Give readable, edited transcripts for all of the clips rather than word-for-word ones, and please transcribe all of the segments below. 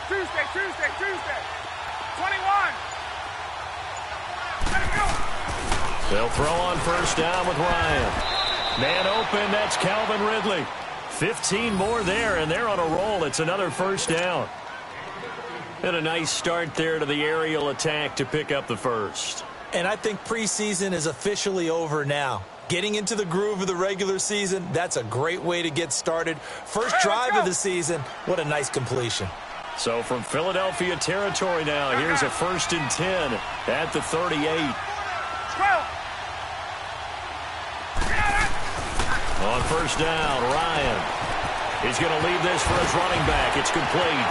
Tuesday. 21. Let it go. They'll throw on first down with Ryan. Man open, that's Calvin Ridley. 15 more there, and they're on a roll. It's another first down. And a nice start there to the aerial attack to pick up the first. And I think preseason is officially over now. Getting into the groove of the regular season, that's a great way to get started. First drive of the season, what a nice completion. So from Philadelphia territory now, here's a 1st and 10 at the 38. 12. On first down, Ryan. He's going to leave this for his running back. It's complete.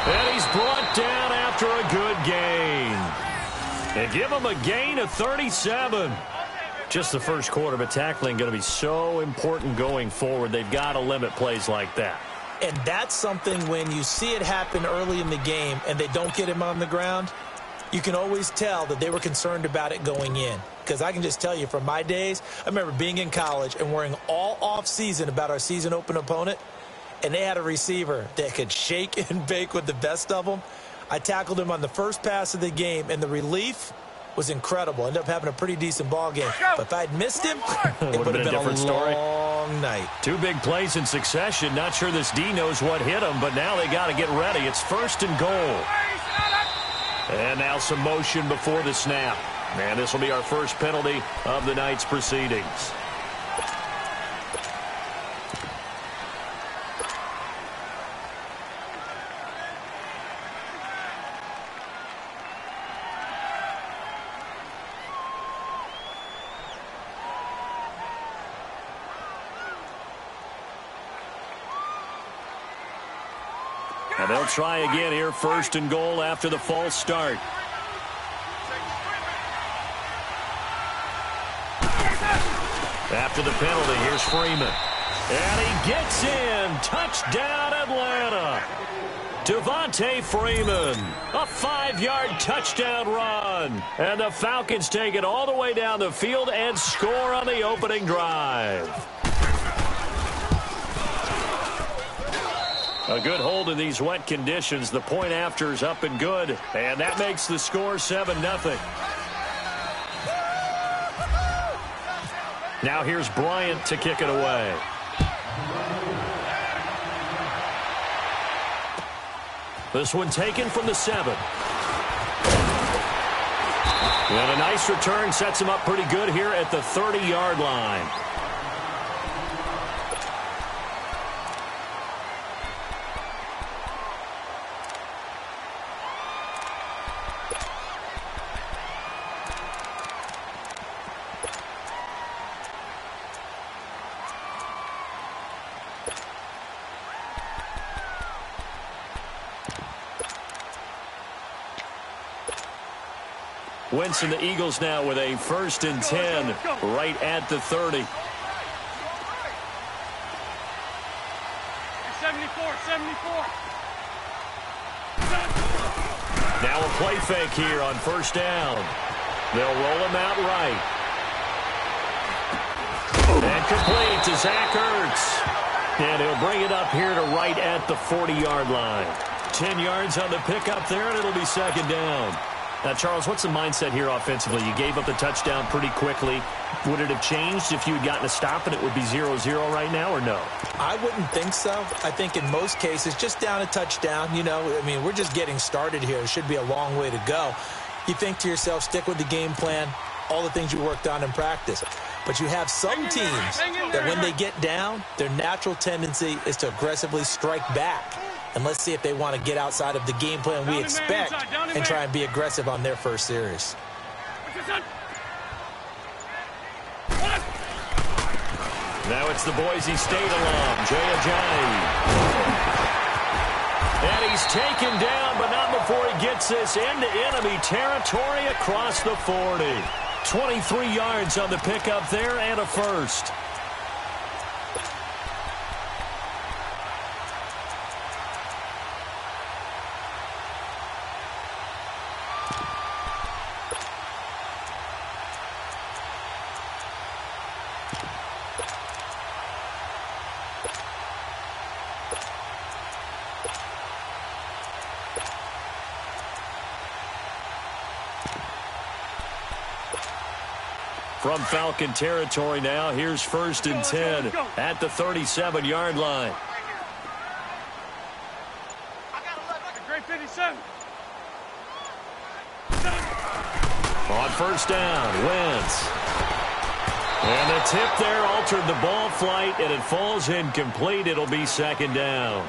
And he's brought down after a good gain. They give him a gain of 37. Just the first quarter, but tackling going to be so important going forward. They've got to limit plays like that. And that's something when you see it happen early in the game and they don't get him on the ground, you can always tell that they were concerned about it going in. Because I can just tell you from my days, I remember being in college and worrying all off-season about our season open opponent, and they had a receiver that could shake and bake with the best of them. I tackled him on the first pass of the game, and the relief was incredible. Ended up having a pretty decent ball game. But if I'd missed him, it would have been a different story. Long night. 2 big plays in succession. Not sure this D knows what hit him, but now they got to get ready. It's 1st and goal. And now some motion before the snap. And this will be our first penalty of the night's proceedings. And they'll try again here, 1st and goal after the false start. After the penalty, here's Freeman. And he gets in. Touchdown, Atlanta. Devontae Freeman. A 5-yard touchdown run. And the Falcons take it all the way down the field and score on the opening drive. A good hold in these wet conditions. The point after is up and good. And that makes the score 7-0. Now here's Bryant to kick it away. This one taken from the 7. And a nice return sets him up pretty good here at the 30-yard line. Wentz and the Eagles now with a 1st and 10 right at the 30. 74. Now a play fake here on first down. They'll roll him out right. And complete to Zach Ertz. And he'll bring it up here to right at the 40-yard line. 10 yards on the pickup there, and it'll be 2nd down. Now, Charles, what's the mindset here offensively? You gave up the touchdown pretty quickly. Would it have changed if you had gotten a stop and it would be 0-0 right now, or no? I wouldn't think so. I think in most cases, just down a touchdown, you know, I mean, we're just getting started here. It should be a long way to go. You think to yourself, stick with the game plan, all the things you worked on in practice. But you have some teams that when they get down, their natural tendency is to aggressively strike back. And let's see if they want to get outside of the game plan we expect and try and be aggressive on their first series. Now it's the Boise State alum, Jay Ajayi. And he's taken down, but not before he gets this into enemy territory across the 40. 23 yards on the pickup there and a first. From Falcon territory now, here's 1st and 10 at the 37-yard line. Great 57. On 1st down, Wentz. And the tip there altered the ball flight, and it falls incomplete. It'll be 2nd down.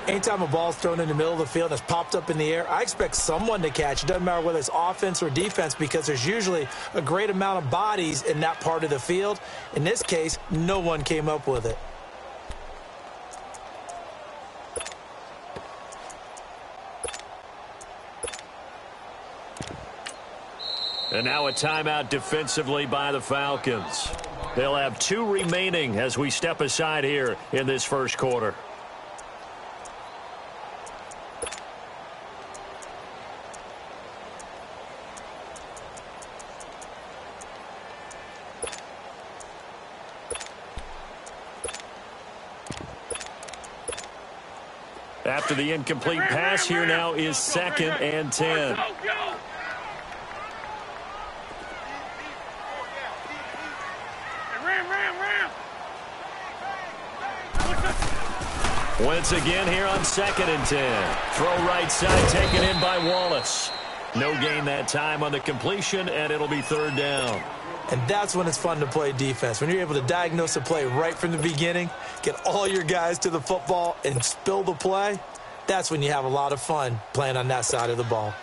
Anytime a ball's thrown in the middle of the field that's popped up in the air, I expect someone to catch. It doesn't matter whether it's offense or defense because there's usually a great amount of bodies in that part of the field. In this case, no one came up with it. And now a timeout defensively by the Falcons. They'll have 2 remaining as we step aside here in this first quarter. After the incomplete pass, here now is 2nd and 10. Wentz again here on 2nd and 10. Throw right side taken in by Wallace. No gain that time on the completion, and it'll be 3rd down. And that's when it's fun to play defense. When you're able to diagnose a play right from the beginning, get all your guys to the football, and spill the play, that's when you have a lot of fun playing on that side of the ball.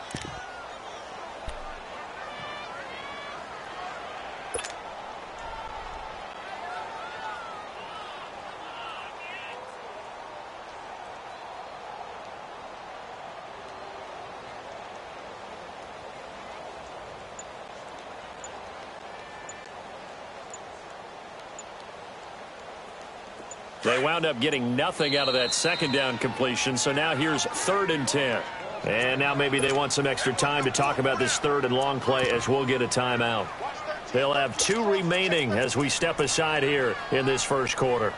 They wound up getting nothing out of that 2nd down completion, so now here's 3rd and 10. And now maybe they want some extra time to talk about this 3rd and long play as we'll get a timeout. They'll have 2 remaining as we step aside here in this first quarter.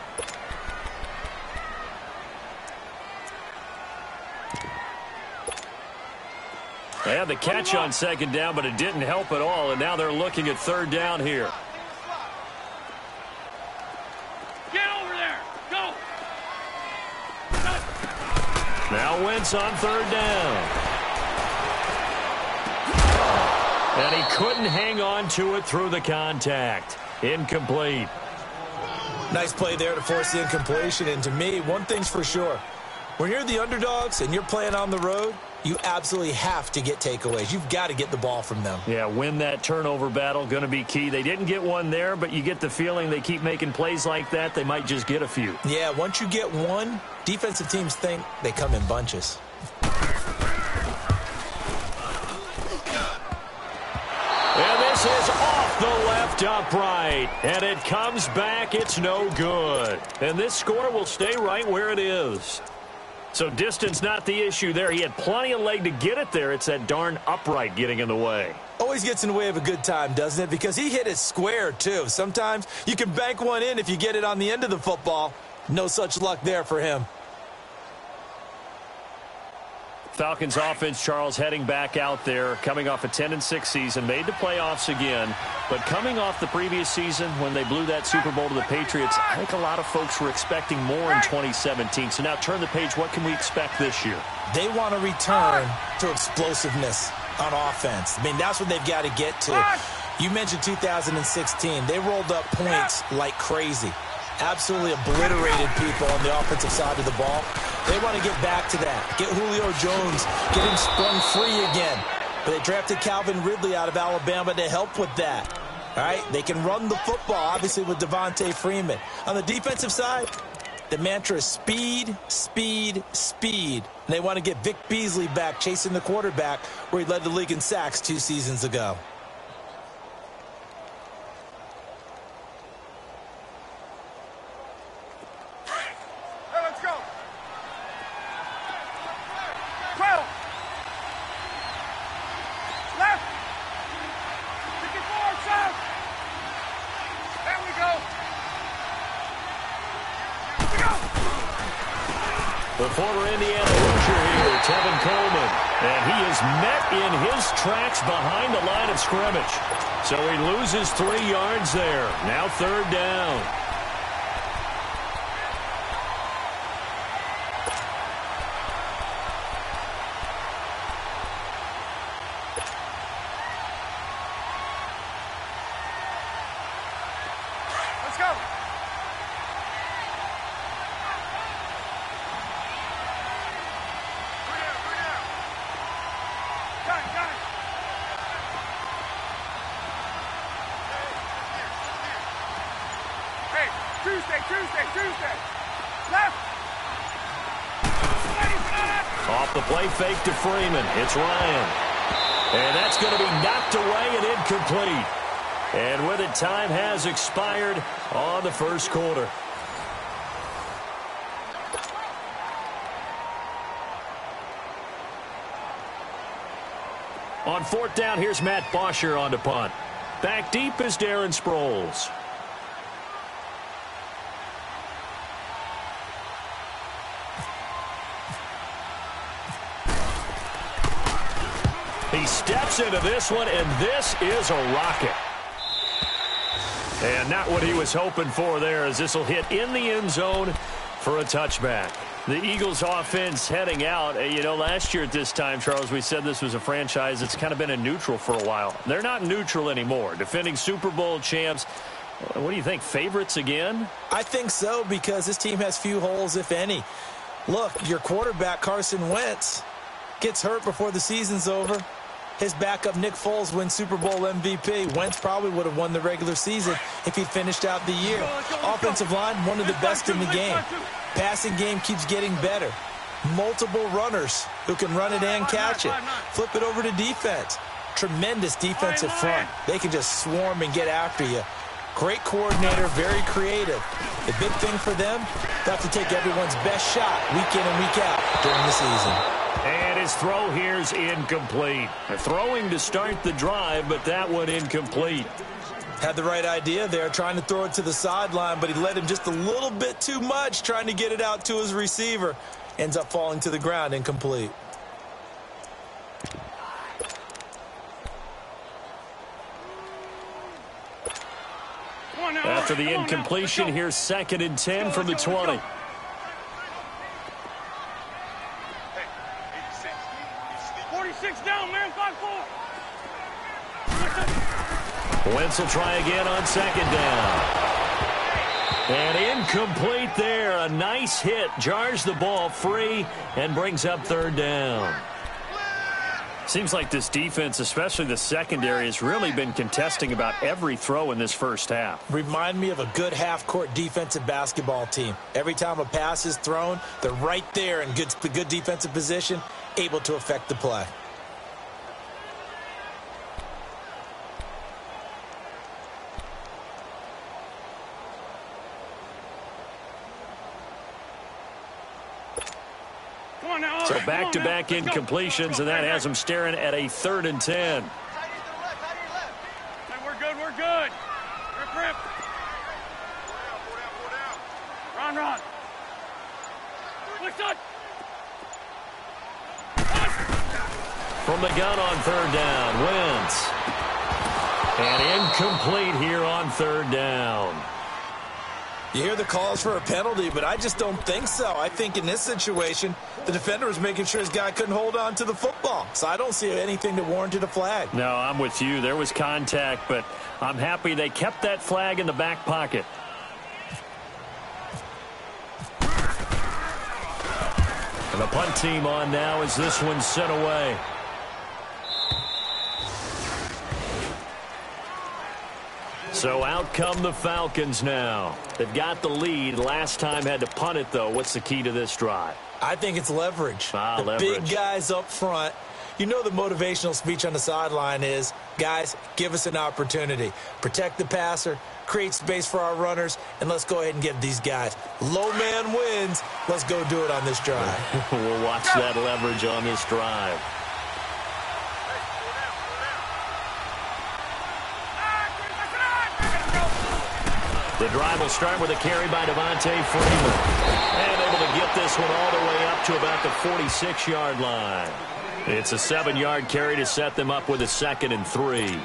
They had the catch on 2nd down, but it didn't help at all, and now they're looking at 3rd down here. Now Wentz on 3rd down. And he couldn't hang on to it through the contact. Incomplete. Nice play there to force the incompletion. And to me, one thing's for sure. When you're the underdogs and you're playing on the road, you absolutely have to get takeaways. You've got to get the ball from them. Yeah, win that turnover battle, going to be key. They didn't get one there, but you get the feeling they keep making plays like that, they might just get a few. Yeah, once you get one, defensive teams think they come in bunches. And this is off the left upright. And it comes back. It's no good. And this score will stay right where it is. So distance not the issue there. He had plenty of leg to get it there. It's that darn upright getting in the way. Always gets in the way of a good time, doesn't it? Because he hit it square, too. Sometimes you can bank one in if you get it on the end of the football. No such luck there for him. Falcons offense, Charles, heading back out there, coming off a 10-6 season, made the playoffs again, but coming off the previous season when they blew that Super Bowl to the Patriots, I think a lot of folks were expecting more in 2017. So now turn the page. What can we expect this year? They want to return to explosiveness on offense. I mean, that's what they've got to get to. You mentioned 2016. They rolled up points like crazy. Absolutely obliterated people on the offensive side of the ball. They want to get back to that. Get Julio Jones, get him sprung free again. But they drafted Calvin Ridley out of Alabama to help with that. All right, they can run the football, obviously, with Devontae Freeman. On the defensive side, the mantra is speed, speed, speed. And they want to get Vic Beasley back chasing the quarterback where he led the league in sacks 2 seasons ago. The former Indiana Hoosier here, Tevin Coleman. And he is met in his tracks behind the line of scrimmage. So he loses 3 yards there. Now 3rd down. Let's go. Tuesday. Left. Off the play fake to Freeman. It's Ryan. And that's going to be knocked away and incomplete. And with it, time has expired on the first quarter. On 4th down, here's Matt Bosher on the punt. Back deep is Darren Sproles. He steps into this one, and this is a rocket. And not what he was hoping for there, as this will hit in the end zone for a touchback. The Eagles offense heading out. You know, last year at this time, Charles, we said this was a franchise that's kind of been in neutral for a while. They're not neutral anymore. Defending Super Bowl champs. What do you think, favorites again? I think so, because this team has few holes, if any. Look, your quarterback, Carson Wentz, gets hurt before the season's over. His backup, Nick Foles, wins Super Bowl MVP. Wentz probably would have won the regular season if he finished out the year. Offensive line, one of the best in the game. Passing game keeps getting better. Multiple runners who can run it and catch it. Flip it over to defense. Tremendous defensive front. They can just swarm and get after you. Great coordinator, very creative. The big thing for them, they have to take everyone's best shot week in and week out during the season. And his throw here is incomplete. Throwing to start the drive, but that one incomplete. Had the right idea there, trying to throw it to the sideline, but he led him just a little bit too much, trying to get it out to his receiver. Ends up falling to the ground, incomplete. After the incompletion, here's 2nd and 10 from the 20. Down, man, 5-4. Wentz will try again on 2nd down. And incomplete there. A nice hit. Jars the ball free and brings up 3rd down. Seems like this defense, especially the secondary, has really been contesting about every throw in this first half. Remind me of a good half-court defensive basketball team. Every time a pass is thrown, they're right there in good defensive position, able to affect the play. So back-to-back incompletions, and that has them staring at a 3rd and 10. We're good. Rip. Run. From the gun on 3rd down, Wentz. And incomplete here on 3rd down. You hear the calls for a penalty, but I just don't think so. I think in this situation, the defender was making sure his guy couldn't hold on to the football. So I don't see anything that warranted a flag. No, I'm with you. There was contact, but I'm happy they kept that flag in the back pocket. And the punt team on now as this one's sent away. So out come the Falcons now. They've got the lead. Last time had to punt it, though. What's the key to this drive? I think it's leverage. The leverage. Big guys up front. You know the motivational speech on the sideline is, guys, give us an opportunity. Protect the passer, create space for our runners, and let's go ahead and give these guys. Low man wins. Let's go do it on this drive. We'll watch that leverage on this drive. The drive will start with a carry by Devontae Freeman. And able to get this one all the way up to about the 46-yard line. It's a 7-yard carry to set them up with a 2nd and 3.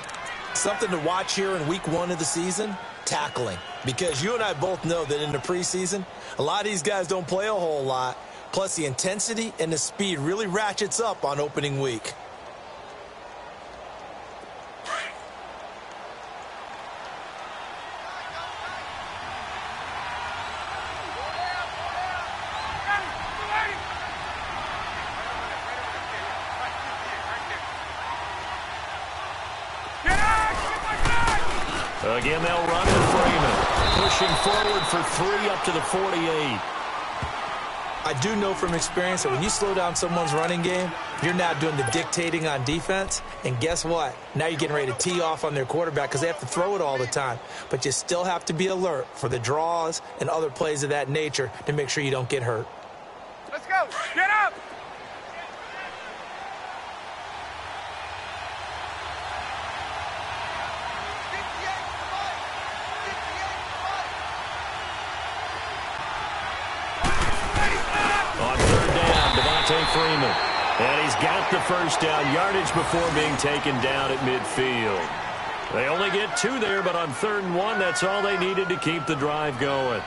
Something to watch here in week 1 of the season, tackling. Because you and I both know that in the preseason, a lot of these guys don't play a whole lot. Plus, the intensity and the speed really ratchets up on opening week. Again, they'll run to Freeman. Pushing forward for 3 up to the 48. I do know from experience that when you slow down someone's running game, you're now doing the dictating on defense. And guess what? Now you're getting ready to tee off on their quarterback because they have to throw it all the time. But you still have to be alert for the draws and other plays of that nature to make sure you don't get hurt. Let's go. Get up. Freeman. And he's got the first down yardage before being taken down at midfield. They only get 2 there, but on 3rd and 1, that's all they needed to keep the drive going.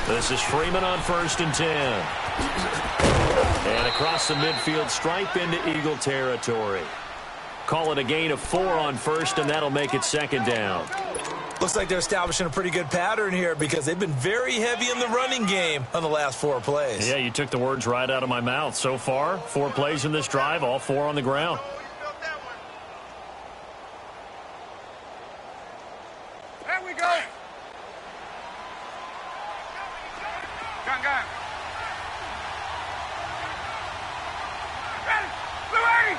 This is Freeman on 1st and 10. And across the midfield stripe into Eagle territory. Call it a gain of 4 on 1st, and that'll make it 2nd down. Looks like they're establishing a pretty good pattern here because they've been very heavy in the running game on the last 4 plays. Yeah, you took the words right out of my mouth. So far, 4 plays in this drive, all 4 on the ground. There we go. Gun. Ready. Blue 80.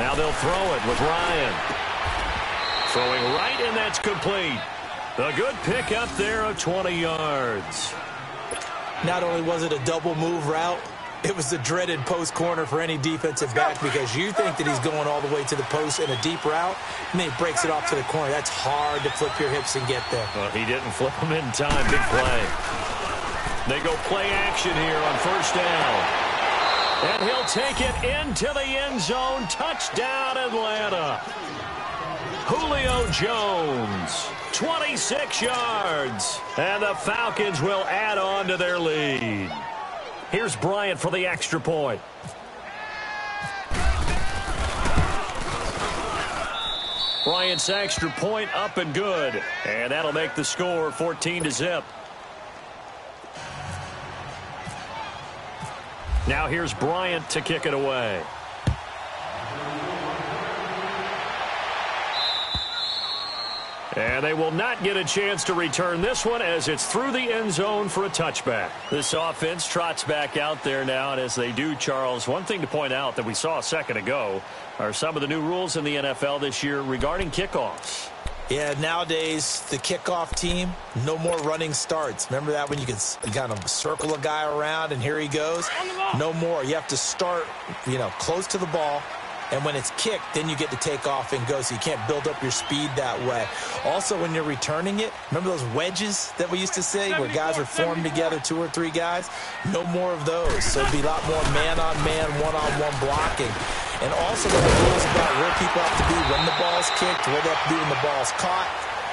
Now they'll throw it with Ryan. Throwing right, and that's complete. A good pick up there of 20 yards. Not only was it a double move route, it was the dreaded post corner for any defensive back because you think that he's going all the way to the post in a deep route, and then he breaks it off to the corner. That's hard to flip your hips and get there. Well, he didn't flip them in time. Big play. They go play action here on 1st down. And he'll take it into the end zone. Touchdown, Atlanta. Julio Jones, 26 yards. And the Falcons will add on to their lead. Here's Bryant for the extra point. Bryant's extra point up and good. And that'll make the score 14-0. Now here's Bryant to kick it away. And they will not get a chance to return this one as it's through the end zone for a touchback. This offense trots back out there now, and as they do, Charles, one thing to point out that we saw a second ago are some of the new rules in the NFL this year regarding kickoffs. Yeah, nowadays, the kickoff team, no more running starts. Remember that when you can kind of circle a guy around and here he goes? No more. You have to start, close to the ball. And when it's kicked, then you get to take off and go, so you can't build up your speed that way. Also, when you're returning it, remember those wedges that we used to say where guys would form together, 2 or 3 guys? No more of those. So it'd be a lot more man-on-man, one-on-one blocking. And also there are rules about where people have to be when the ball's kicked, where they have to be when the ball's caught.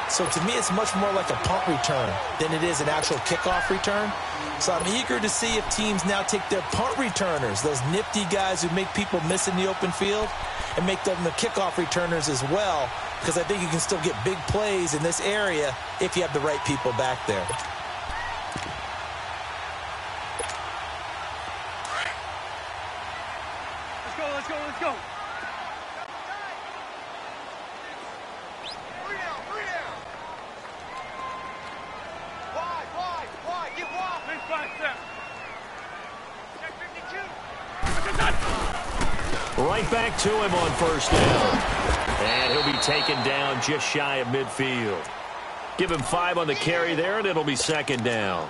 So to me, it's much more like a punt return than it is an actual kickoff return. So I'm eager to see if teams now take their punt returners, those nifty guys who make people miss in the open field, and make them the kickoff returners as well, because I think you can still get big plays in this area if you have the right people back there. Let's go. Right back to him on first down. And he'll be taken down just shy of midfield. Give him 5 on the carry there, and it'll be second down.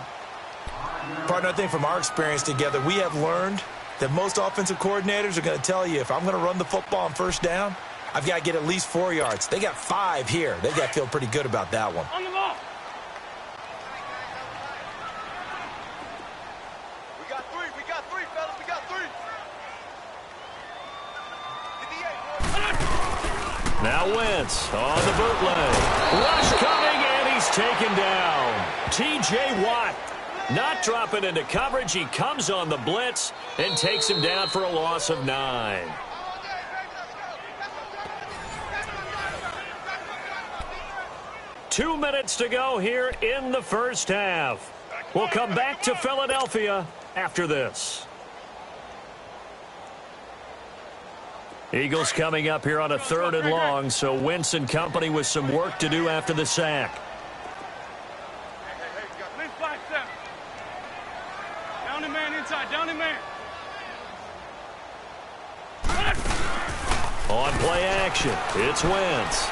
Partner, I think from our experience together, we have learned that most offensive coordinators are going to tell you, if I'm going to run the football on first down, I've got to get at least 4 yards. They got 5 here. They've got to feel pretty good about that one. On the ball. We got 3, fellas. We got 3. Now Wentz on the bootleg. Rush coming, and he's taken down. T.J. Watt not dropping into coverage. He comes on the blitz and takes him down for a loss of 9. Two minutes to go here in the first half. We'll come back to Philadelphia after this. Eagles coming up here on a 3rd and long, so Wentz and company with some work to do after the sack. Down the man inside, down the man. On play action, it's Wentz.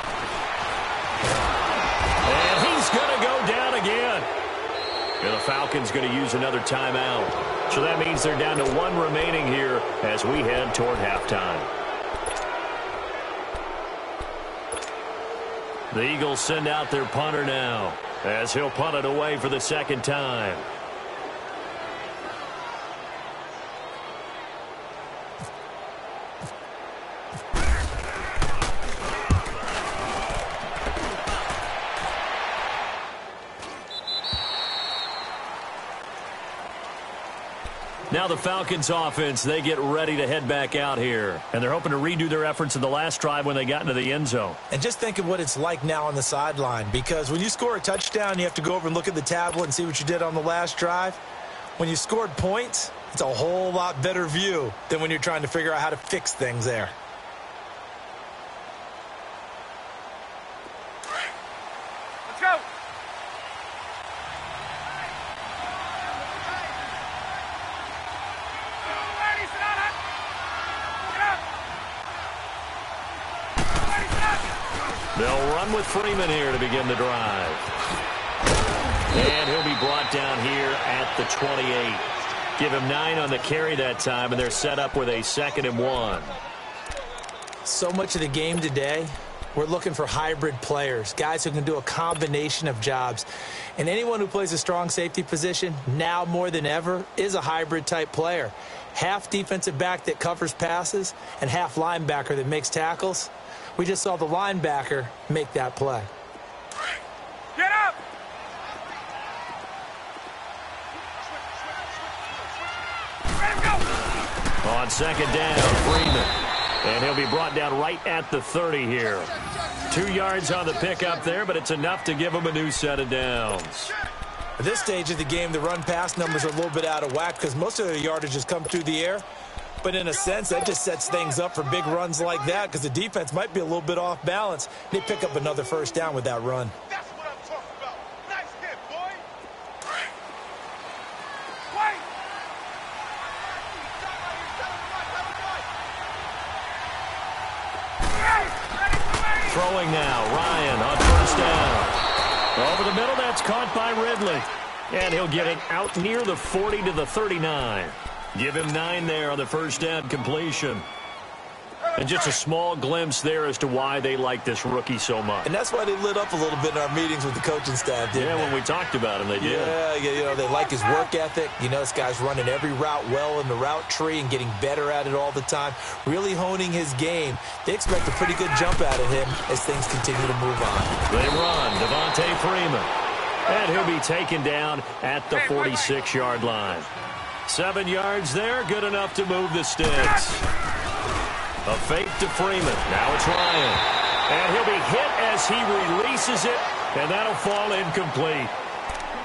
And he's going to go down again. And the Falcons going to use another timeout. So that means they're down to 1 remaining here as we head toward halftime. The Eagles send out their punter now as he'll punt it away for the second time. Now the Falcons offense, they get ready to head back out here. And they're hoping to redo their efforts in the last drive when they got into the end zone. And just think of what it's like now on the sideline, because when you score a touchdown, you have to go over and look at the tablet and see what you did on the last drive. When you scored points, it's a whole lot better view than when you're trying to figure out how to fix things there. Let's go. They'll run with Freeman here to begin the drive. And he'll be brought down here at the 28. Give him 9 on the carry that time, and they're set up with a 2nd and 1. So much of the game today, we're looking for hybrid players, guys who can do a combination of jobs. And anyone who plays a strong safety position, now more than ever, is a hybrid type player. Half defensive back that covers passes and half linebacker that makes tackles. We just saw the linebacker make that play. Get up! Let go! On 2nd down, Freeman. And he'll be brought down right at the 30 here. 2 yards on the pickup there, but it's enough to give him a new set of downs. At this stage of the game, the run-pass numbers are a little bit out of whack because most of the yardage has come through the air. But in a sense, that just sets things up for big runs like that because the defense might be a little bit off balance. They pick up another first down with that run. That's what I'm talking about. Nice hit, boy. Wait. Throwing now, Ryan on first down. Over the middle, that's caught by Ridley. And he'll get it out near the 40 to the 39. Give him 9 there on the first down completion. And just a small glimpse there as to why they like this rookie so much. And that's why they lit up a little bit in our meetings with the coaching staff, didn't they? When we talked about him, they did. Yeah, you know, they like his work ethic. You know, this guy's running every route well in the route tree and getting better at it all the time, really honing his game. They expect a pretty good jump out of him as things continue to move on. They run, Devontae Freeman. And he'll be taken down at the 46-yard line. 7 yards there, good enough to move the sticks. A fake to Freeman. Now it's Ryan. And he'll be hit as he releases it, and that'll fall incomplete.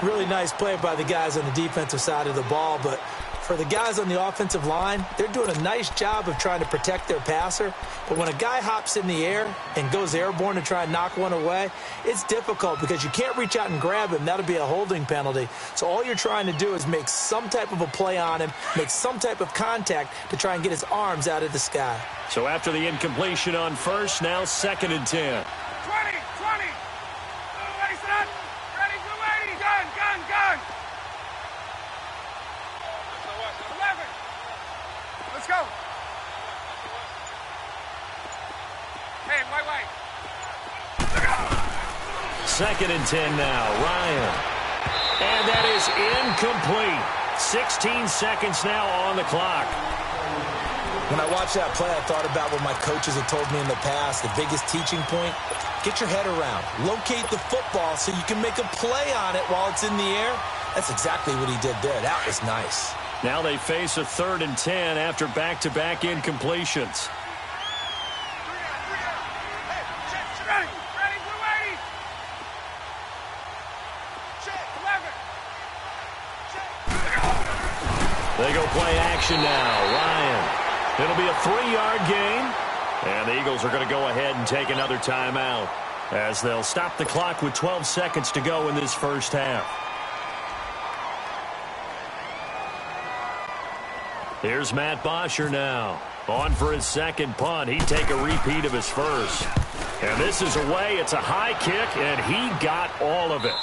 Really nice play by the guys on the defensive side of the ball, but for the guys on the offensive line, they're doing a nice job of trying to protect their passer. But when a guy hops in the air and goes airborne to try and knock one away, it's difficult because you can't reach out and grab him. That'll be a holding penalty. So all you're trying to do is make some type of a play on him, make some type of contact to try and get his arms out of the sky. So after the incompletion on first, now 2nd and 10. 20, 20. Lace it up. Ready, 280. Gun. 11. Let's go. Hey, white. 2nd and 10 now. Ryan. And that is incomplete. 16 seconds now on the clock. When I watched that play, I thought about what my coaches have told me in the past. The biggest teaching point, get your head around. Locate the football so you can make a play on it while it's in the air. That's exactly what he did there. That was nice. Now they face a 3rd and 10 after back-to-back incompletions. Ready, 280. Check, 11. They go play action now. Ryan. It'll be a 3-yard gain. And the Eagles are going to go ahead and take another timeout as they'll stop the clock with 12 seconds to go in this first half. Here's Matt Bosher now. On for his second punt. He'd take a repeat of his first. And this is away. It's a high kick, and he got all of it.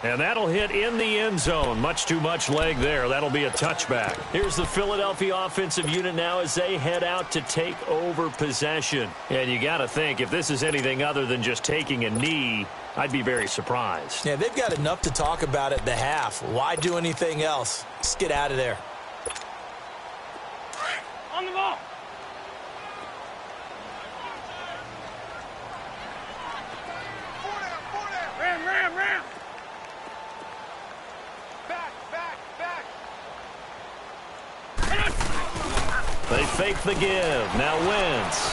And that'll hit in the end zone. Much too much leg there. That'll be a touchback. Here's the Philadelphia offensive unit now as they head out to take over possession. And you got to think, if this is anything other than just taking a knee, I'd be very surprised. Yeah, they've got enough to talk about at the half. Why do anything else? Just get out of there. On the ball. Ram. Back. They fake the give. Now Wentz.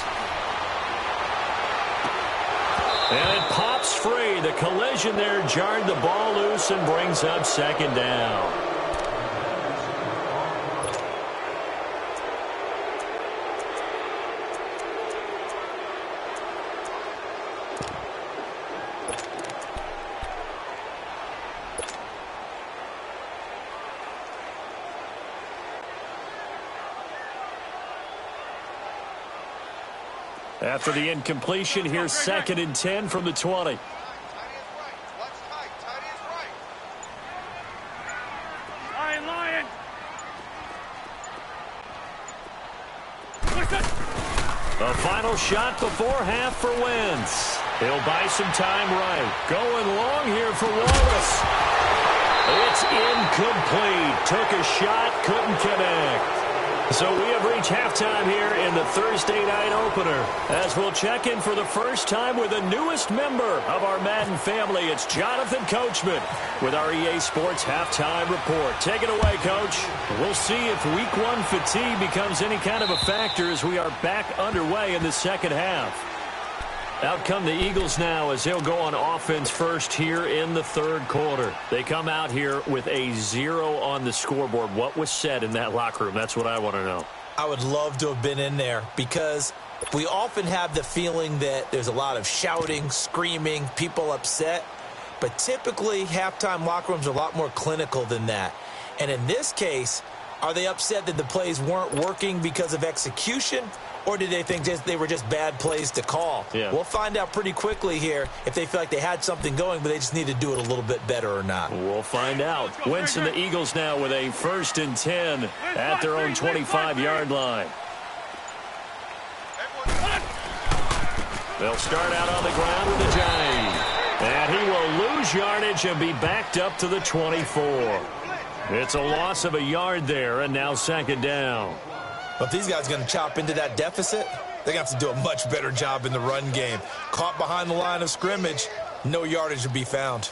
And it pops free. The collision there jarred the ball loose and brings up 2nd down. After the incompletion, here's 2nd and 10 from the 20. Lion. A final shot before half for Wentz. He'll buy some time right. Going long here for Wallace. It's incomplete. Took a shot, couldn't connect. So we have reached halftime here in the Thursday night opener as we'll check in for the first time with the newest member of our Madden family. It's Jonathan Coachman with our EA Sports Halftime Report. Take it away, Coach. We'll see if Week 1 fatigue becomes any kind of a factor as we are back underway in the second half. Out come the Eagles now as they'll go on offense first here in the 3rd quarter. They come out here with a 0 on the scoreboard. What was said in that locker room? That's what I want to know. I would love to have been in there because we often have the feeling that there's a lot of shouting, screaming, people upset. But typically, halftime locker rooms are a lot more clinical than that. And in this case, are they upset that the plays weren't working because of execution? Or did they think they were just bad plays to call? Yeah. We'll find out pretty quickly here if they feel like they had something going, but they just need to do it a little bit better or not. We'll find out. Wentz and the Eagles now with a 1st and 10 at their own 25-yard line. They'll start out on the ground with a jag. And he will lose yardage and be backed up to the 24. It's a loss of a yard there, and now 2nd down. But if these guys are going to chop into that deficit, they're going to have to do a much better job in the run game. Caught behind the line of scrimmage, no yardage to be found.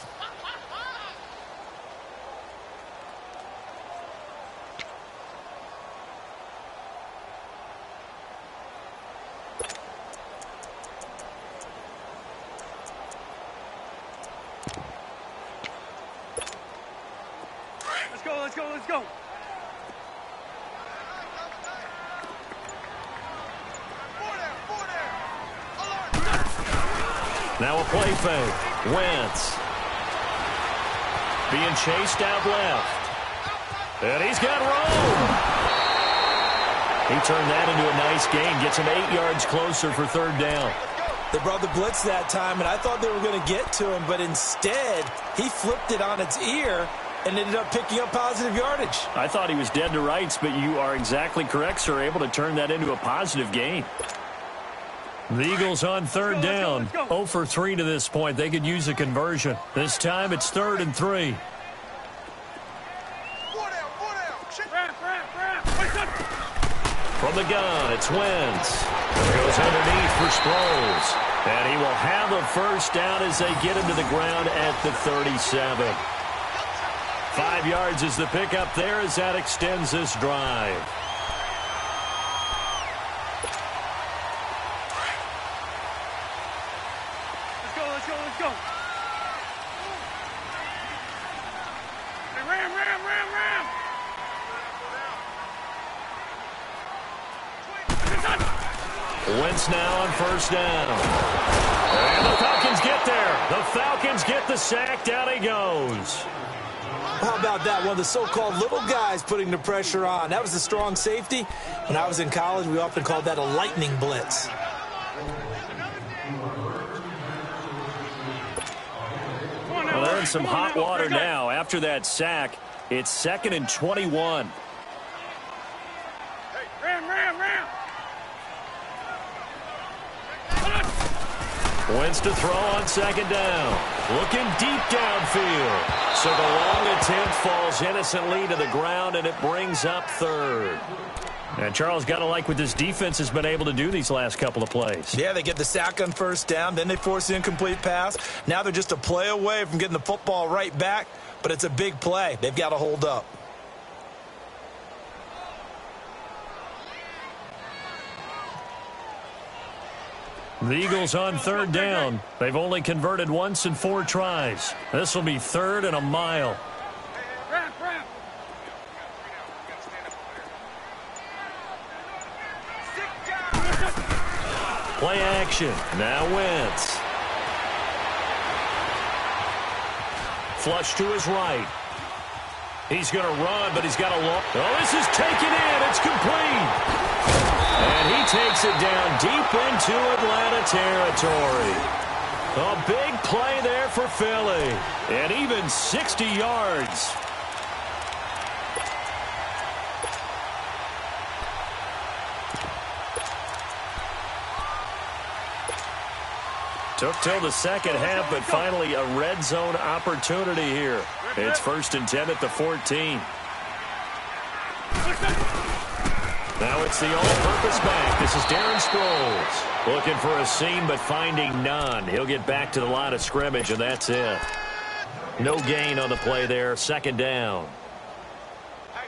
Let's go. Now a play fake. Wentz. Being chased out left. And he's got room. He turned that into a nice gain. Gets him 8 yards closer for third down. They brought the blitz that time, and I thought they were going to get to him, but instead he flipped it on its ear and ended up picking up positive yardage. I thought he was dead to rights, but you are exactly correct, sir. Able to turn that into a positive gain. The Eagles on third down. 0 for 3 to this point. They could use a conversion. This time it's 3rd and 3. From the gun, it's Wentz. Goes underneath for Sproles. And he will have a first down as they get him to the ground at the 37. 5 yards is the pickup there as that extends this drive. Let's go. Hey, Ram. Wentz now on first down. And the Falcons get there. The Falcons get the sack. Down he goes. How about that? One of the so-called little guys putting the pressure on. That was a strong safety. When I was in college, we often called that a lightning blitz. Well, they're in some hot water now. After that sack, it's 2nd and 21. Hey, Ram. Wentz to throw on 2nd down. Looking deep downfield. So the long attempt falls innocently to the ground, and it brings up 3rd. And Charles, got to like what this defense has been able to do these last couple of plays. Yeah, they get the sack on first down, then they force the incomplete pass. Now they're just a play away from getting the football right back, but it's a big play. They've got to hold up. The Eagles on third down. They've only converted once in 4 tries. This will be 3rd and a mile. Ram. Play action. Now Wentz. Flush to his right. He's going to run, but he's got a long... Oh, this is taken in. It's complete. And he takes it down deep into Atlanta territory. A big play there for Philly. And even 60 yards. Took till the second half, but finally a red zone opportunity here. It's 1st and 10 at the 14. Now it's the all-purpose back. This is Darren Sproles. Looking for a seam, but finding none. He'll get back to the line of scrimmage, and that's it. No gain on the play there. 2nd down. Hey,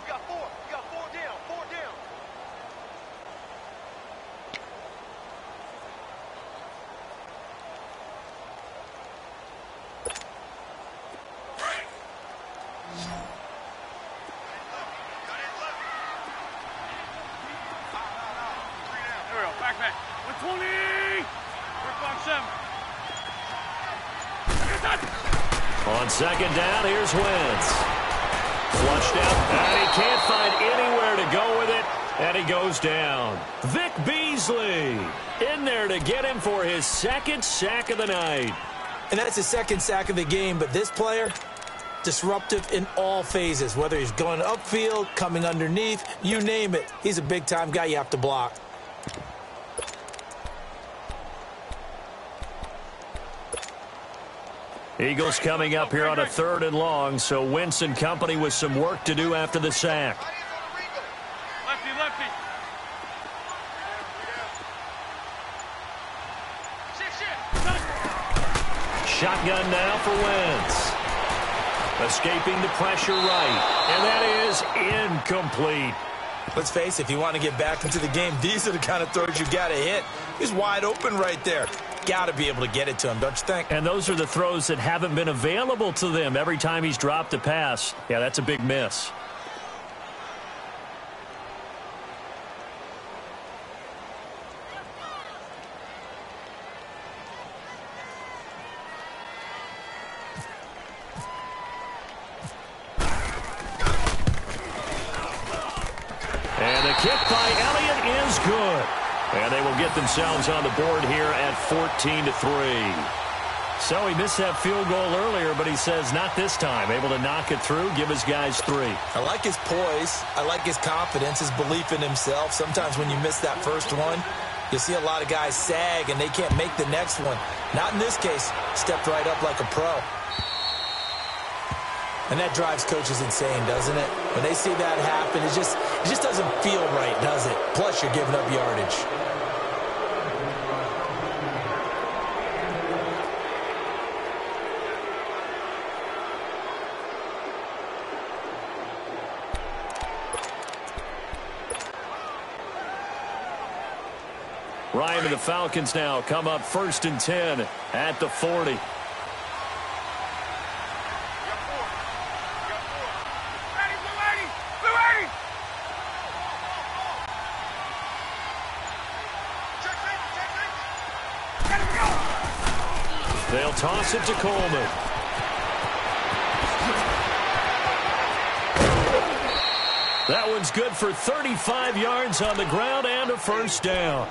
you got 4. You got 4 down. 4 down. Back. 120. 357. On 2nd down, here's Wentz. Flushed out, and he can't find anywhere to go with it, and he goes down. Vic Beasley in there to get him for his 2nd sack of the night. And that's his 2nd sack of the game, but this player, disruptive in all phases, whether he's going upfield, coming underneath, you name it. He's a big-time guy you have to block. Eagles coming up here on a 3rd and long, so Wentz and company with some work to do after the sack. Lefty. Shotgun now for Wentz. Escaping the pressure right, and that is incomplete. Let's face it, if you want to get back into the game, these are the kind of throws you got to hit. He's wide open right there. Got to be able to get it to him, don't you think? And those are the throws that haven't been available to them every time he's dropped a pass. Yeah, that's a big miss. The kick by Elliott is good. And they will get themselves on the board here at 14-3. So he missed that field goal earlier, but he says not this time. Able to knock it through, give his guys 3. I like his poise. I like his confidence, his belief in himself. Sometimes when you miss that first one, you see a lot of guys sag and they can't make the next one. Not in this case. Stepped right up like a pro. And that drives coaches insane, doesn't it? When they see that happen, it just doesn't feel right, does it? Plus, you're giving up yardage. Ryan and the Falcons now come up 1st and 10 at the 40. They'll toss it to Coleman. That one's good for 35 yards on the ground and a first down.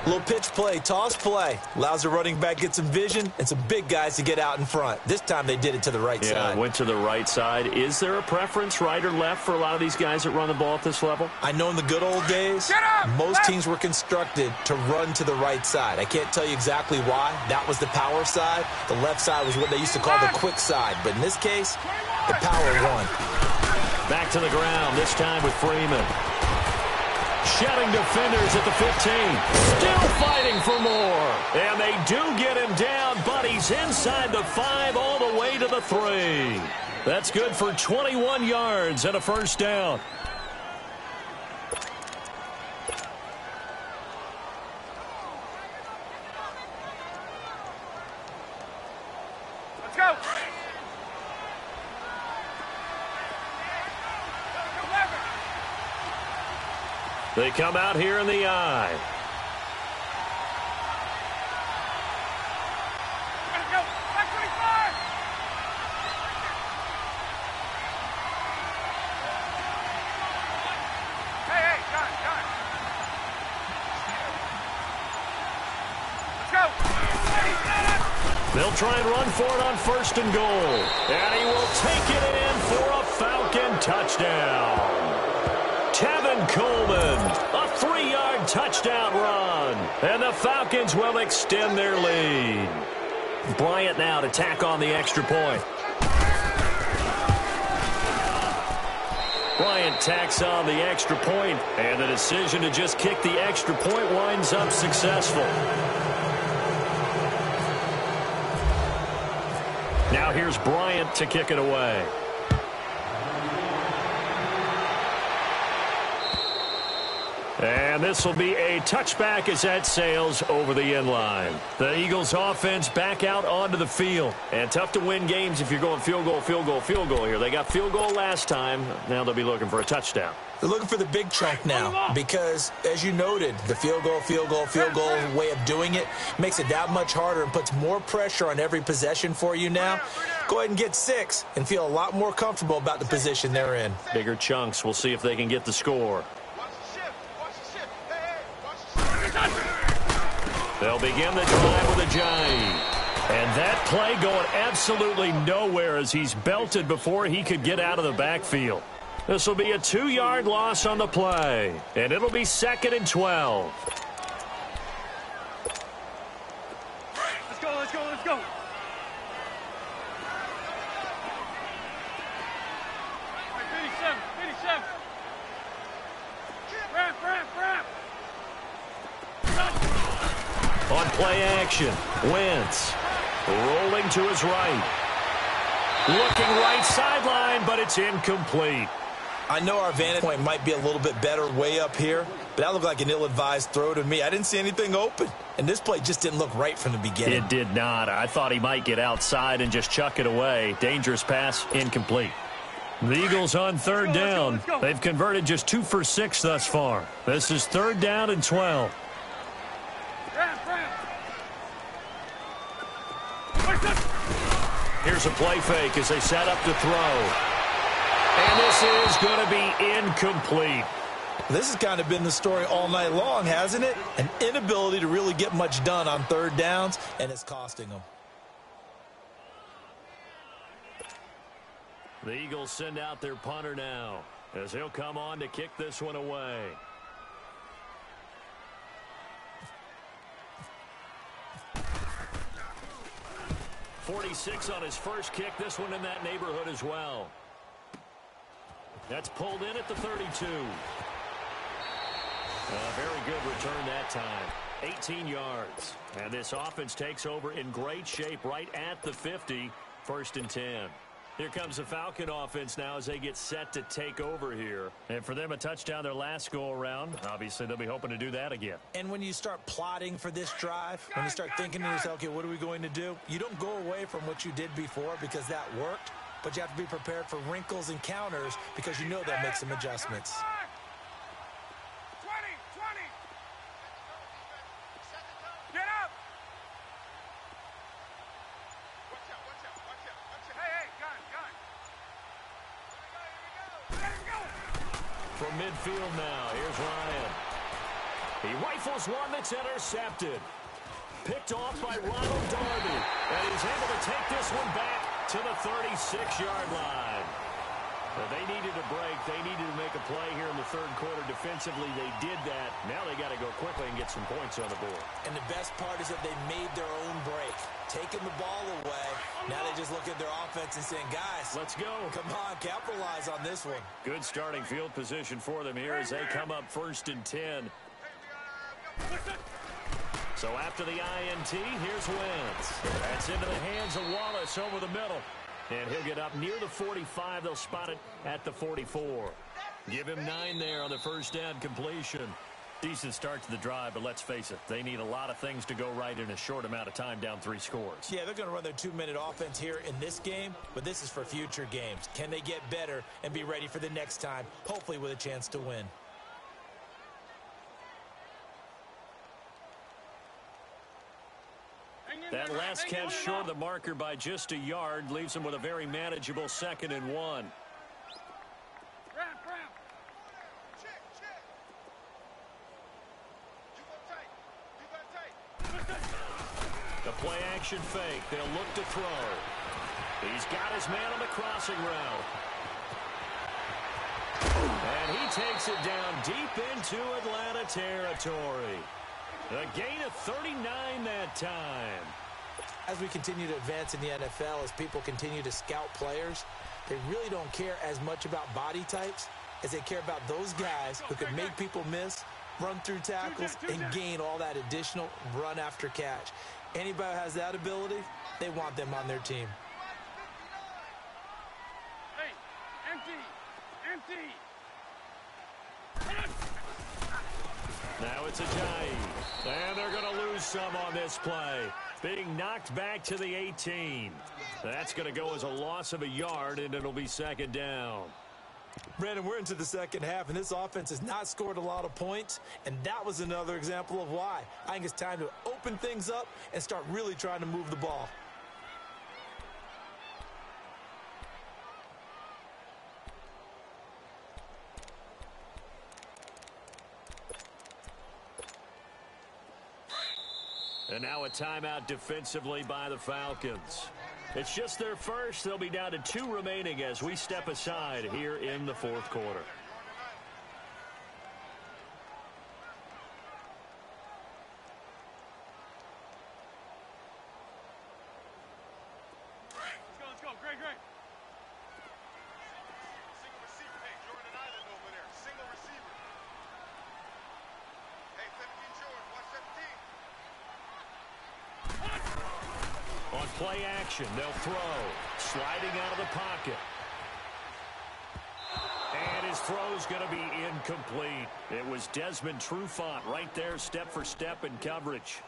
Little pitch play, toss play. Allows the running back to get some vision and some big guys to get out in front. This time they did it to the right side. Yeah, went to the right side. Is there a preference, right or left, for a lot of these guys that run the ball at this level? I know in the good old days, most teams were constructed to run to the right side. I can't tell you exactly why. That was the power side. The left side was what they used to call the quick side. But in this case, the power won. Back to the ground, this time with Freeman. Shedding defenders at the 15. Still fighting for more. And they do get him down, but he's inside the 5 all the way to the 3. That's good for 21 yards and a first down. Let's go. They come out here in the eye. Let's go. Back 25. Hey, John. Let's go. They'll try and run for it on 1st and goal. And he will take it in for a Falcon touchdown. Tevin Coleman, a 3-yard touchdown run. And the Falcons will extend their lead. Bryant now to tack on the extra point. Bryant tacks on the extra point, and the decision to just kick the extra point winds up successful. Now here's Bryant to kick it away. And this will be a touchback as that sails over the end line. The Eagles offense back out onto the field. And tough to win games if you're going field goal here. They got field goal last time. Now they'll be looking for a touchdown. They're looking for the big chunk now because, as you noted, the field goal way of doing it makes it that much harder and puts more pressure on every possession for you now. Go ahead and get 6 and feel a lot more comfortable about the position they're in. Bigger chunks. We'll see if they can get the score. They'll begin the drive with a giant. And that play going absolutely nowhere as he's belted before he could get out of the backfield. This will be a 2-yard loss on the play. And it'll be 2nd and 12. Let's go. All right, 57. Ramp. On play action, Wentz rolling to his right. Looking right sideline, but it's incomplete. I know our vantage point might be a little bit better way up here, but that looked like an ill-advised throw to me. I didn't see anything open, and this play just didn't look right from the beginning. It did not. I thought he might get outside and just chuck it away. Dangerous pass, incomplete. The Eagles on 3rd down. Let's go. They've converted just 2 for 6 thus far. This is 3rd down and 12. Ramp. Here's a play fake as they set up to throw. And this is going to be incomplete. This has kind of been the story all night long, hasn't it? An inability to really get much done on third downs, and it's costing them. The Eagles send out their punter now, as he'll come on to kick this one away. .46 on his first kick. This one in that neighborhood as well. That's pulled in at the 32. Very good return that time. 18 yards. And this offense takes over in great shape right at the 50. 1st and 10. Here comes the Falcon offense now as they get set to take over here. And for them, a touchdown their last go-around. Obviously, they'll be hoping to do that again. And when you start plotting for this drive, when you start thinking to yourself, okay, what are we going to do? You don't go away from what you did before because that worked, but you have to be prepared for wrinkles and counters because you know they'll make some adjustments. 20. Get up. Watch out. Hey, gun. Let him go. From midfield now, here's Ryan. He rifles one that's intercepted. Picked off by Ronald Darby. And he's able to take this one back to the 36-yard line. They needed a break. They needed to make a play here in the third quarter. Defensively, they did that. Now they got to go quickly and get some points on the board. And the best part is that they made their own break. Taking the ball away. Now they just look at their offense and saying, guys, let's go. Come on, capitalize on this one. Good starting field position for them here as they come up 1st and 10. So after the INT, here's Wentz. That's into the hands of Wallace over the middle. And he'll get up near the 45. They'll spot it at the 44. Give him 9 there on the first down completion. Decent start to the drive, but let's face it, they need a lot of things to go right in a short amount of time down 3 scores. Yeah, they're going to run their 2-minute offense here in this game, but this is for future games. Can they get better and be ready for the next time, hopefully with a chance to win? That last catch short of the marker by just a yard leaves them with a very manageable 2nd and 1. The play action fake. They'll look to throw. He's got his man on the crossing route. And he takes it down deep into Atlanta territory. A gain of 39 that time. As we continue to advance in the NFL, as people continue to scout players, they really don't care as much about body types as they care about those guys who can make people miss, run through tackles, and gain all that additional run after catch. Anybody who has that ability, they want them on their team. Hey, empty. Now it's Ajayi. And they're going to lose some on this play. Being knocked back to the 18. That's going to go as a loss of a yard, and it'll be 2nd down. Brandon, we're into the second half, and this offense has not scored a lot of points, and that was another example of why. I think it's time to open things up and start really trying to move the ball. And now a timeout defensively by the Falcons. It's just their first. They'll be down to 2 remaining as we step aside here in the 4th quarter. Let's go. Great. Single receiver. Hey, Jordan Island over there. Single receiver. Hey, 17 Jordan. Watch 17. On play action, they'll throw. Sliding out of the pocket. And his throw's going to be incomplete. It was Desmond Trufant right there, step for step in coverage.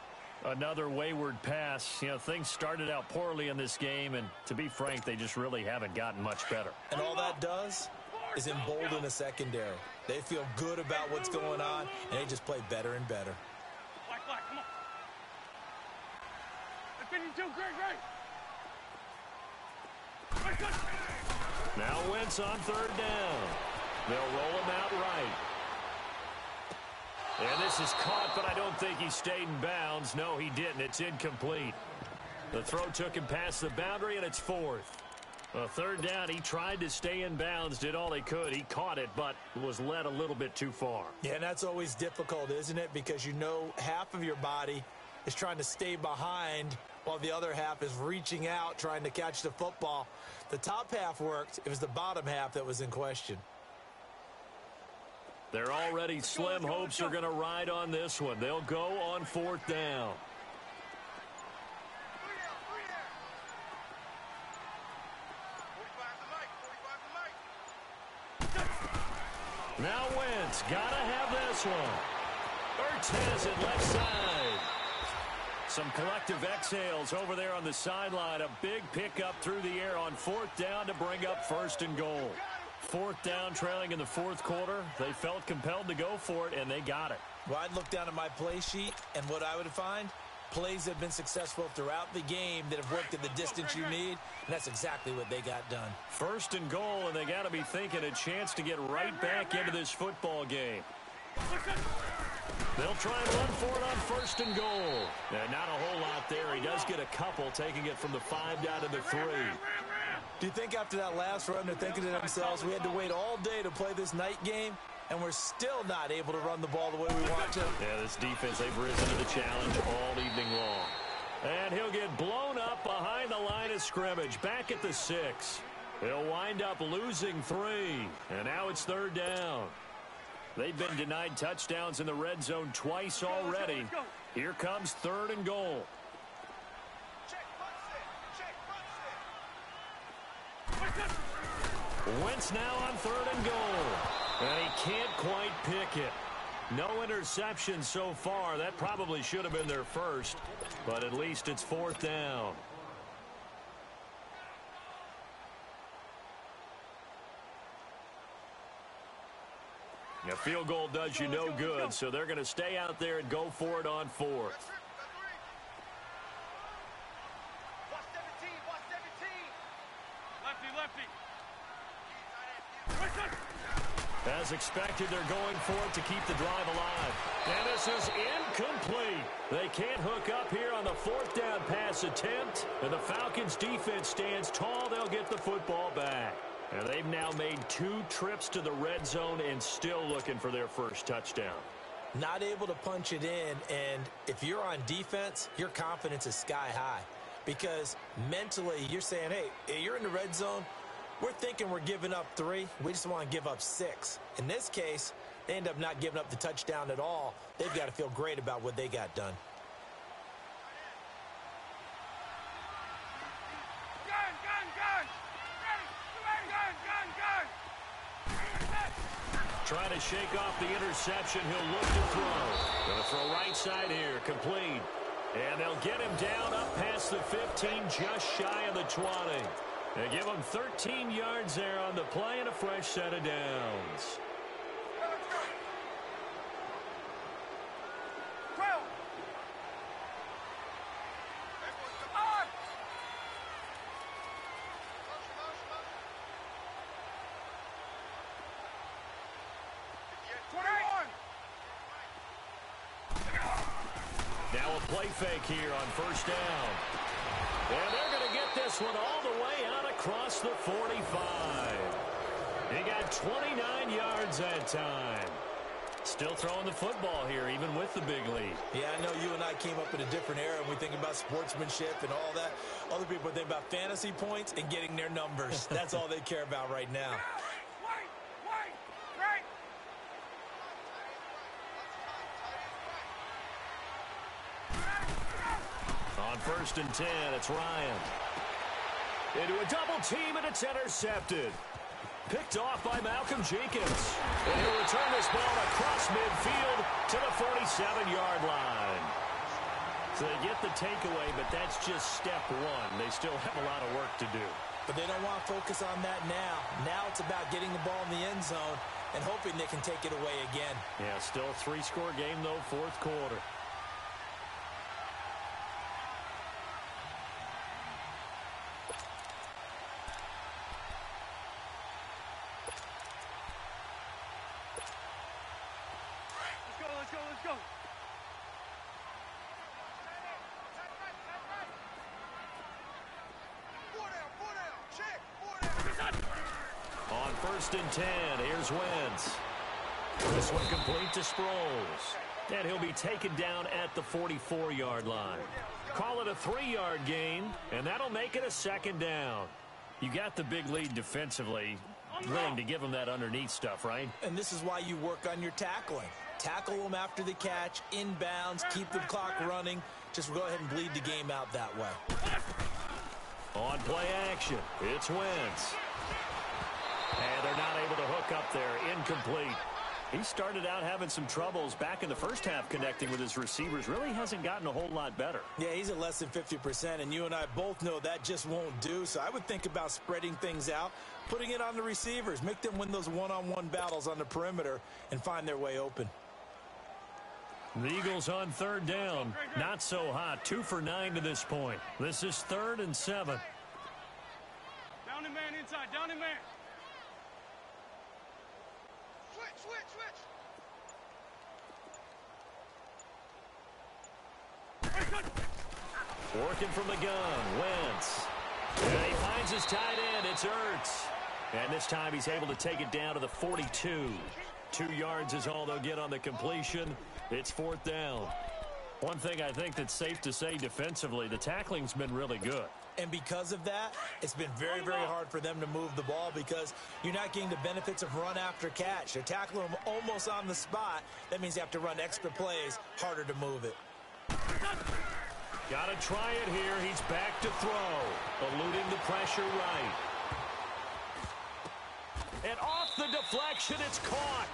Another wayward pass. You know, things started out poorly in this game, and to be frank, they just really haven't gotten much better. And all that does is embolden a secondary. They feel good about what's going on, and they just play better and better. Black, come on. 52, great. Now Wentz on 3rd down. They'll roll him out right. pass is caught, but I don't think he stayed in bounds. No, he didn't. It's incomplete. The throw took him past the boundary, and it's fourth. A third down, he tried to stay in bounds, did all he could. He caught it, but was led a little bit too far. Yeah, and that's always difficult, isn't it? Because you know half of your body is trying to stay behind while the other half is reaching out, trying to catch the football. The top half worked. It was the bottom half that was in question. They're already slim hopes are going to ride on this one. They'll go on fourth down. Now Wentz, gotta have this one. Ertz has it left side. Some collective exhales over there on the sideline. A big pickup through the air on fourth down to bring up first and goal. Fourth down, trailing in the fourth quarter. They felt compelled to go for it, and they got it. Well, I'd look down at my play sheet, and what I would find, plays have been successful throughout the game that have worked at the distance you need, and that's exactly what they got done. First and goal, and they got to be thinking a chance to get right back into this football game. They'll try and run for it on first and goal. And not a whole lot there. He does get a couple, taking it from the 5 down to the 3. Do you think after that last run they're thinking to themselves, we had to wait all day to play this night game, and we're still not able to run the ball the way we want to? Yeah, this defense, they've risen to the challenge all evening long. And he'll get blown up behind the line of scrimmage, back at the 6. He'll wind up losing 3, and now it's third down. They've been denied touchdowns in the red zone twice already. Here comes third and goal. Wentz now on third and goal. And he can't quite pick it. No interception so far. That probably should have been their first. But at least it's fourth down. A field goal does you no good, so they're going to stay out there and go for it on fourth. Watch 17, watch 17. Lefty. As expected, they're going for it to keep the drive alive. And this is incomplete. They can't hook up here on the fourth down pass attempt. And the Falcons' defense stands tall. They'll get the football back. And they've now made 2 trips to the red zone and still looking for their first touchdown. Not able to punch it in, and if you're on defense, your confidence is sky high. Because mentally, you're saying, hey, you're in the red zone. We're thinking we're giving up 3. We just want to give up 6. In this case, they end up not giving up the touchdown at all. They've got to feel great about what they got done. Gun. Ready. Gun. Trying to shake off the interception. He'll look to throw. Going to throw right side here. Complete. And they'll get him down up past the 15, just shy of the 20. They give him 13 yards there on the play and a fresh set of downs. 12. On. 21. Now a play fake here on first down. And they're going to get this one all the way out across the 45. He got 29 yards that time. Still throwing the football here, even with the big lead. Yeah, I know you and I came up in a different era, and we think about sportsmanship and all that. Other people think about fantasy points and getting their numbers. That's all they care about right now. Wait. Right. On first and 10, it's Ryan. Into a double team, and it's intercepted. Picked off by Malcolm Jenkins. And he'll return this ball across midfield to the 47-yard line. So they get the takeaway, but that's just step one. They still have a lot of work to do. But they don't want to focus on that now. Now it's about getting the ball in the end zone and hoping they can take it away again. Yeah, still a 3-score game, though, fourth quarter. Let's go. go. Check. 4 down. On 1st and 10, here's Wentz. This one complete to Sproles. And he'll be taken down at the 44-yard line. Call it a 3-yard gain, and that'll make it a 2nd down. You got the big lead defensively, willing to give them that underneath stuff, right? And this is why you work on your tackling. Tackle them after the catch, inbounds, keep the clock running. Just go ahead and bleed the game out that way. On play action, it's Wentz. And they're not able to hook up there. Incomplete. He started out having some troubles back in the first half connecting with his receivers. Really hasn't gotten a whole lot better. Yeah, he's at less than 50%, and you and I both know that just won't do. So I would think about spreading things out, putting it on the receivers, make them win those one-on-one battles on the perimeter, and find their way open. The Eagles on 3rd down. Not so hot. 2 for 9 to this point. This is 3rd and 7. Down the man inside. Down the man. Switch. Working from the gun, Wentz. And he finds his tight end. It's Ertz. And this time he's able to take it down to the 42. 2 yards is all they'll get on the completion. It's 4th down. One thing I think that's safe to say defensively, the tackling's been really good. And because of that, it's been very, very hard for them to move the ball because you're not getting the benefits of run after catch. They're tackling them almost on the spot. That means you have to run extra plays, harder to move it. Got to try it here. He's back to throw. Eluding the pressure right. And off the deflection, it's caught.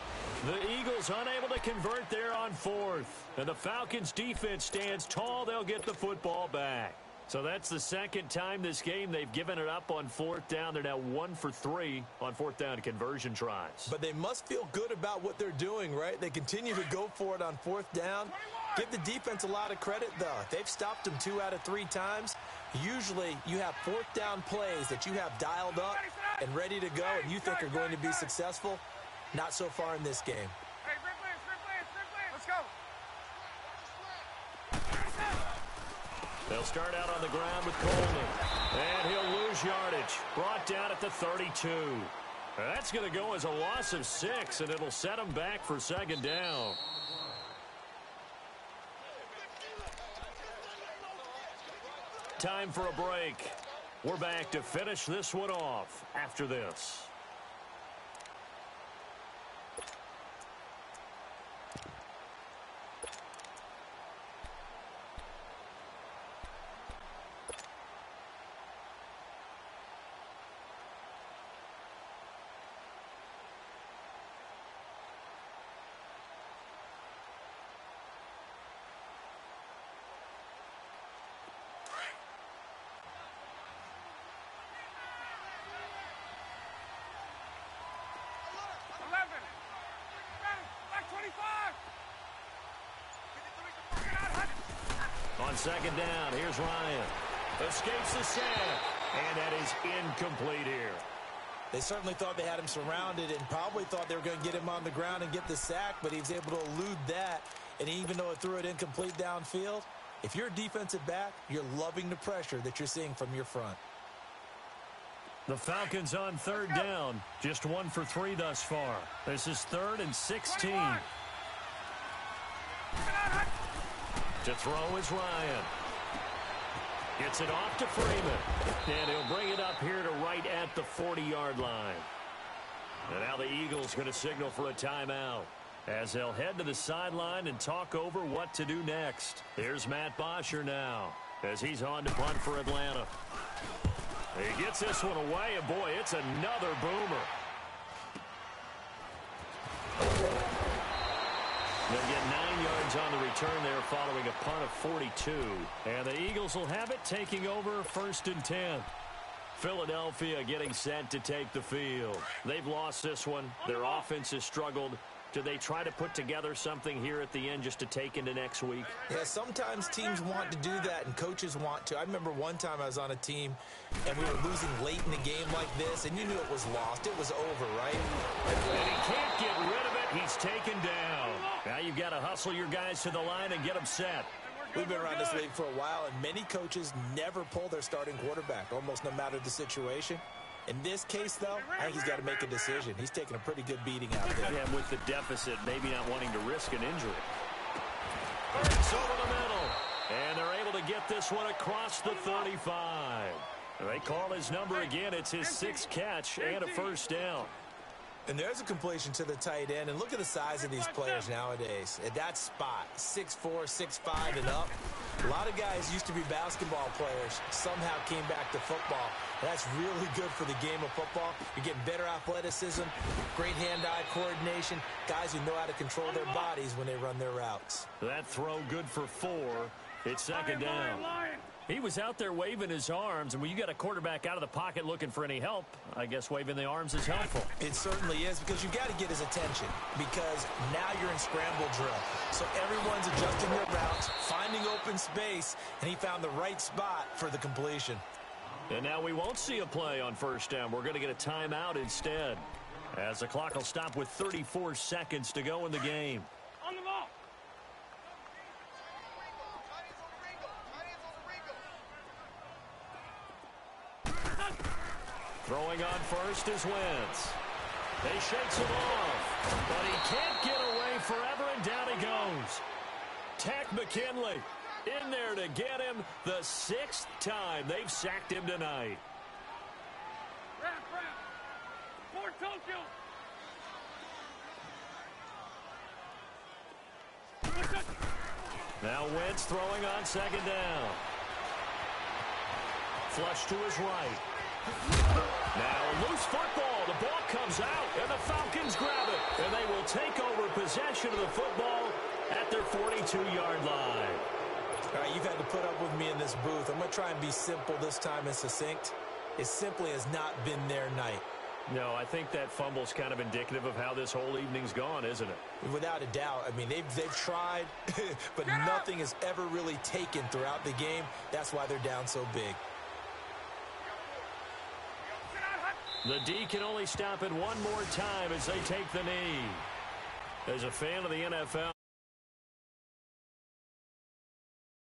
The Eagles unable to convert there on 4th. And the Falcons defense stands tall. They'll get the football back. So that's the 2nd time this game they've given it up on 4th down. They're now 1 for 3 on 4th down conversion tries. But they must feel good about what they're doing, right? They continue to go for it on 4th down. Give the defense a lot of credit, though. They've stopped them 2 out of 3 times. Usually you have 4th down plays that you have dialed up and ready to go and you think are going to be successful. Not so far in this game. Hey, Ripley. Let's go. They'll start out on the ground with Coleman. And he'll lose yardage. Brought down at the 32. That's going to go as a loss of 6, and it'll set him back for 2nd down. Time for a break. We're back to finish this one off after this. On 2nd down, here's Ryan. Escapes the sack, and that is incomplete here. They certainly thought they had him surrounded and probably thought they were going to get him on the ground and get the sack, but he was able to elude that. And even though it threw it incomplete downfield, if you're a defensive back, you're loving the pressure that you're seeing from your front. The Falcons on 3rd down, just 1 for 3 thus far. This is 3rd and 16. To throw is Ryan. Gets it off to Freeman. And he'll bring it up here to right at the 40-yard line. And now the Eagles going to signal for a timeout as they'll head to the sideline and talk over what to do next. Here's Matt Bosher now as he's on to punt for Atlanta. He gets this one away, and boy, it's another boomer. They'll get 9 yards on the return there following a punt of 42. And the Eagles will have it taking over 1st and 10. Philadelphia getting set to take the field. They've lost this one. Their offense has struggled. Do they try to put together something here at the end just to take into next week? Yeah, sometimes teams want to do that and coaches want to. I remember one time I was on a team and we were losing late in the game like this, and you knew it was lost. It was over, right? And he can't get rid of it. He's taken down. Now you've got to hustle your guys to the line and get them set. We've been around this league for a while, and many coaches never pull their starting quarterback, almost no matter the situation. In this case, though, I think he's got to make a decision. He's taking a pretty good beating out there. Yeah, with the deficit, maybe not wanting to risk an injury. It's over the middle, and they're able to get this one across the 35. They call his number again. It's his 6th catch and a first down. And there's a completion to the tight end. And look at the size of these players nowadays. At that spot, 6'4", 6'5", and up. A lot of guys used to be basketball players, somehow came back to football. That's really good for the game of football. You're getting better athleticism, great hand-eye coordination, guys who know how to control their bodies when they run their routes. That throw good for 4. It's second down. He was out there waving his arms, and when you got a quarterback out of the pocket looking for any help, I guess waving the arms is helpful. It certainly is, because you got to get his attention, because now you're in scramble drill. So everyone's adjusting their routes, finding open space, and he found the right spot for the completion. And now we won't see a play on first down. We're going to get a timeout instead, as the clock will stop with 34 seconds to go in the game. On the ball. Throwing on first is Wentz. He shakes him off, but he can't get away forever, and down he goes. Tack McKinley in there to get him the 6th time they've sacked him tonight. Wrap. For Tokyo. Now Wentz throwing on second down. Flush to his right. Now loose football. The ball comes out, and the Falcons grab it. And they will take over possession of the football at their 42-yard line. All right, you've had to put up with me in this booth. I'm going to try and be simple this time and succinct. It simply has not been their night. No, I think that fumble's kind of indicative of how this whole evening's gone, isn't it? Without a doubt. I mean, they've tried, but nothing has ever really taken throughout the game. That's why they're down so big. The D can only stop it one more time as they take the knee. As a fan of the NFL,